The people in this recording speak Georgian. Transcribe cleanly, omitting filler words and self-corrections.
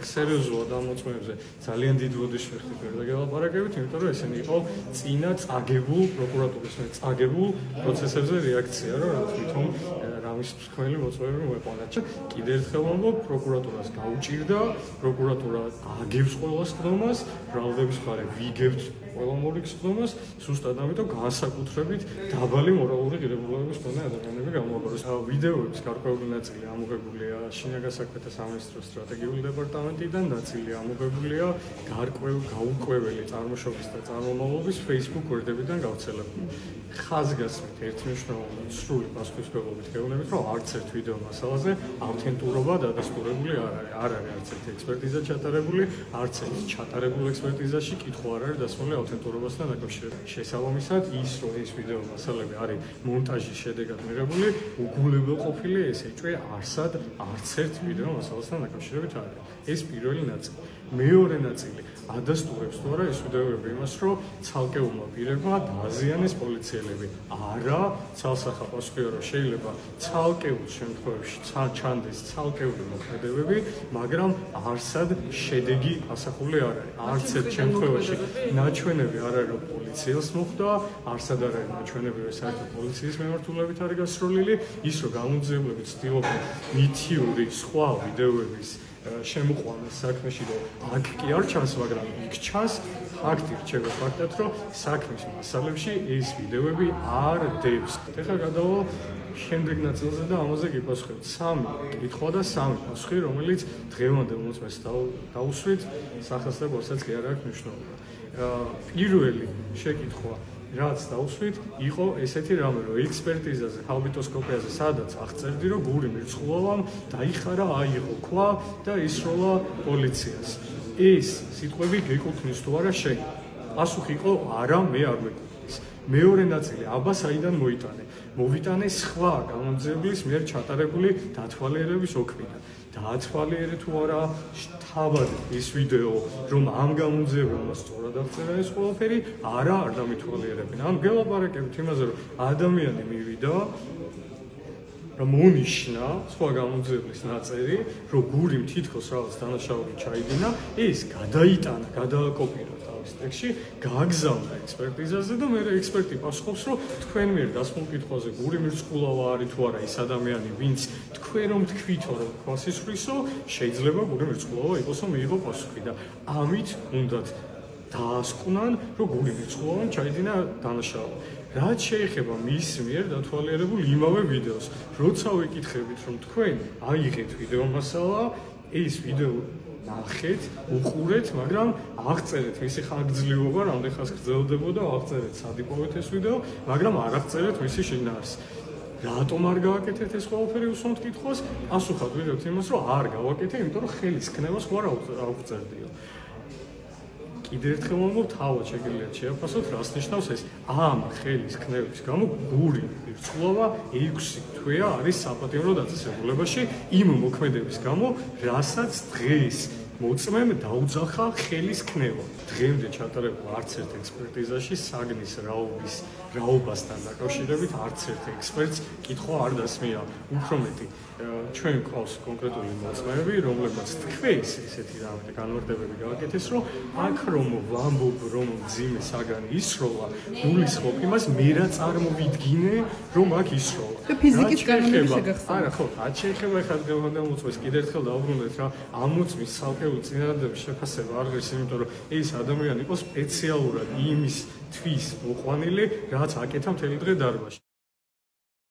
სერიოზულად ამ მოწმეებზე ძალიან დიდ ვოდის შეხტით ვერ დაგელაპარაკებით, იმიტომ რომ ესენი იყო წინა წაგებულ პროკურატურის წაგებულ პროცესებზე რეაქცია, რომ რა თვითონ რამის მსხვილი მოწმეები მოეყვანათ. კიდევ ერთხელ ვამბობ, პროკურატურას გაუჭირდა, პროკურატურა აგებს ყველას ხდომას, ბრალდების მხარე ვიგებთ ყველა მორიგს ხდომას, ზუსტად ამიტომ განსაკუთრებით დაბალი მორალური ღირებულებების მქონე ადამიანები გამოაყენოს. ვიდეოების გარკვეული ნაწილი ამოღებულია შინაგან საქმეთა სამინისტროს სტრატეგიული დეპარტამენტიდან, ნაწილი ამოღებულია გაურკვეველი წარმოშობის და წარმომავლობის Facebook გვერდებიდან გავრცელებული. ხაზგასმით ერთმნიშვნელოვნად სრული პასუხისმგებლობით გეუბნებით, რომ არც ერთ ვიდეო მასალაზე ავთენტურობა დადასტურებული არ არის. არ არის არც ერთი ექსპერტიზა ჩატარებული, არც ერთ ჩატარებულ ექსპერტიზაში კითხვა არ არის დასმული ავთენტურობასთან დაკავშირებით. შესაბამისად, ის რომ ეს ვიდეო მასალები არის მონტაჟის შედეგად მიღებული, უგულებელყოფილი ეს ეჭვი არსად არც ერთ ვიდეო მასალასთან დაკავშირებით არ არის. ეს პირველი ნაწილი. მეორე ნაწილი ადასტურებს თუ არა ეს ვიდეოები იმას, რომ ცალკეულმა პირებმა დააზიანეს პოლიციელები. არა, ცალსახა პასუხია, რომ შეიძლება ცალკეულ შემთხვევებში ჩანდეს ცალკეული მოქმედებები, მაგრამ არსად შედეგი ასახული არ არის. არც ერთ შემთხვევაში ნაჩვენები არ არის, რომ პოლიციელს მოხდა, არსად არ არის ნაჩვენები, რომ საერთოდ პოლიციის მიმართულებით არის გასროლილი, ის რომ გამოძიებლები ცდილობენ მითიური სხვა ვიდეოების შემოყვანას საქმეში, რომ აქ კი არ ჩანს, მაგრამ იქ ჩანს, ფაქტი რჩება ფაქტად, რომ საქმის მასალებში ეს ვიდეოები არ დევს. ეხლა გადავალ შემდეგ ნაწილზე და ამაზე გიპასუხებთ. 3 კითხვა და 3 პასუხი, რომელიც დღევანდელ მოწმეს დაუსვით, სახელს და გვარსაც კი არ აქვს მნიშვნელობა. პირველი შეკითხვა რაც დაუსვით, იყო ესეთი რამე, რომ ექსპერტიზაზე, ჰალბიტოსკოპიაზე, სადაც აღწერდი, რომ გური მირცხულოვამ დაიხარა, აიღო ქვა და ისროლა პოლიციას. ეს სიტყვები გეკუთვნის თუ არა შენ? პასუხი იყო, არა, მე არ მეკუთვნის. მეორე ნაწილი, აბა საიდან მოიტანე? მოვიტანე სხვა გამოძიებლის მიერ ჩატარებული დათვალიერების ოქმიდან. დაათვალიერე თუ არა თავად ეს ვიდეო, რომ ამ გამოძიებელმა სწორად აღწერა ეს ყველაფერი, არა, არ დამითვალიერებინ. ან გელაპარაკებთ იმაზე, რომ ადამიანი მივიდა, რომ მონიშნა სხვა გამოძიებლის ნაწერი, რომ გურიმ თითქოს რაღაც დანაშაული ჩაიდინა, ეს გადაიტანა, გადააკოპირა თავის ტექსტში, გააგზავნა ექსპერტიზაზე და მე ექსპერტი პასუხობს, რომ თქვენ მიერ დასმულ კითხვაზე გური მირცხულავა არის თუ არა ის ადამიანი, ვინც თქვენ რომ თქვითო, რომ ქვას ისვრისო, შეიძლება გური მირცხულავა იყოსო, მიიღო პასუხი და ამით უნდათ დაასკვნან, რომ გური მირცხულავამ ჩაიდინა დანაშაული. რაც შეეხება მის მიერ დათვალიერებულ იმავე ვიდეოს, როცა ვიკითხებით, რომ თქვენ აიღეთ ვიდეო მასალა, ეს ვიდეო ნახეთ, უყურეთ, მაგრამ აღწერეთ მისი ხანგრძლივობა, რამდენ ხანს გრძელდებოდა, აღწერეთ სად იპოვეთ ეს ვიდეო, მაგრამ არ აღწერეთ მისი შინაარსი. რატომ არ გავაკეთეთ ეს ყველაფერი უსვამთ კითხვას? პასუხად ვიღებთ იმას, რომ არ გავაკეთე, იმიტომ რომ ხელის ქნევას ხო არ აღწერდიო. კიდევ ერთხელ ვამბობ, თავად შეგიძლიათ შეაფასოთ, რას ნიშნავს ეს. ამ ხელის ქნევის გამო გური მირცხულავა 6 თვეა არის საპატიმრო დაწესებულებაში იმ მოქმედების გამო, რასაც დღეს მოწმემ დაუძახა ხელის ქნევა. დღემდე ჩატარებულ არც ერთ ექსპერტიზაში საგნის რაობასთან დაკავშირებით არც ერთ ექსპერტს კითხვა არ დასმია. უფრო მეტი, ჩვენ გვყავს კონკრეტული მოწმეები, რომლებმაც თქვენს ესეთი განმარტებები გააკეთეს, რომ აქ რომ ვამბობ, რომ მძიმე საგანი ისროლა, გულისხმობ იმას, მე რა წარმოვიდგინე, რომ აქ ისროლა. და ფიზიკის კანონები შეგახსენე. არა, ხო, რაც შეიძლება ახლა დღევანდელ მოწმეს კიდევ ერთხელ დავუბრუნდეთ რა, ამ მოწმის ცალკეული წინადადების შეფასება არ ღირს, იმიტომ რომ ეს ადამიანი იყო სპეციალურად იმის თვის მოყვანილი, რაც აკეთა მთელი დღე დარბაზში.